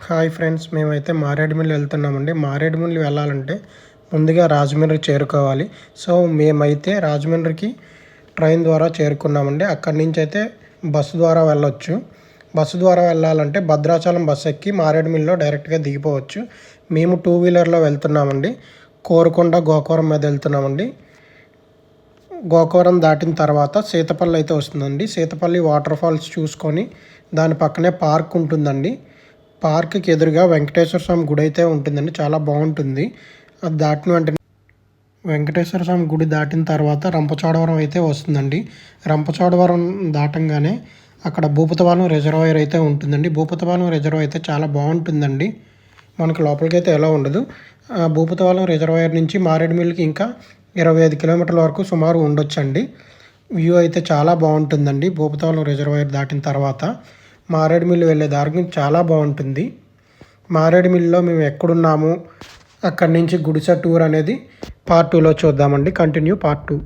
Hi friends, మేమైతే మారేడుమిల్లి వెళ్తున్నామండి. మారేడుమిల్లి వెళ్ళాలంటే ముందుగా రాజమండ్రి చేరుకోవాలి. సో మేమైతే రాజమండ్రికి ట్రైన్ ద్వారా చేరుకున్నామండి. అక్కడి నుంచి అయితే బస్సు ద్వారా వెళ్ళొచ్చు. బస్సు ద్వారా వెళ్ళాలంటే భద్రాచలం బస్సు ఎక్కి మారేడుమిల్లిలో డైరెక్ట్గా దిగిపోవచ్చు. మేము 2 వీలర్లో వెళ్తున్నామండి. కోరుకొండ గోకవరం మీద వెళ్తున్నామండి. గోకవరం దాటిన తర్వాత సీతపల్లి అయితే వస్తుందండి. సీతపల్లి వాటర్ ఫాల్స్ చూసుకొని దాని పక్కనే పార్క్ ఉంటుందండి. పార్క్కి ఎదురుగా వెంకటేశ్వర స్వామి గుడి అయితే ఉంటుందండి. చాలా బాగుంటుంది. అది దాటిన వెంటనే వెంకటేశ్వర స్వామి గుడి దాటిన తర్వాత రంపచోడవరం అయితే వస్తుందండి. రంపచోడవరం దాటంగానే అక్కడ భూపతిపాలెం రిజర్వాయర్ అయితే ఉంటుందండి. భూపతిపాలెం రిజర్వాయర్ అయితే చాలా బాగుంటుందండి. మనకు లోపలికి అయితే ఎలా ఉండదు. భూపతిపాలెం రిజర్వాయర్ నుంచి మారేడుమిల్లికి ఇంకా 25 కిలోమీటర్ల వరకు సుమారు ఉండొచ్చండి. వ్యూ అయితే చాలా బాగుంటుందండి. భూపతిపాలెం రిజర్వాయర్ దాటిన తర్వాత మారేడుమిల్లి వెళ్ళే దారి చాలా బాగుంటుంది. మారేడుమిల్లిలో మేము ఎక్కడున్నాము, అక్కడి నుంచి గుడిసె టూర్ అనేది పార్ట్ 2లో చూద్దామండి. Continue part 2.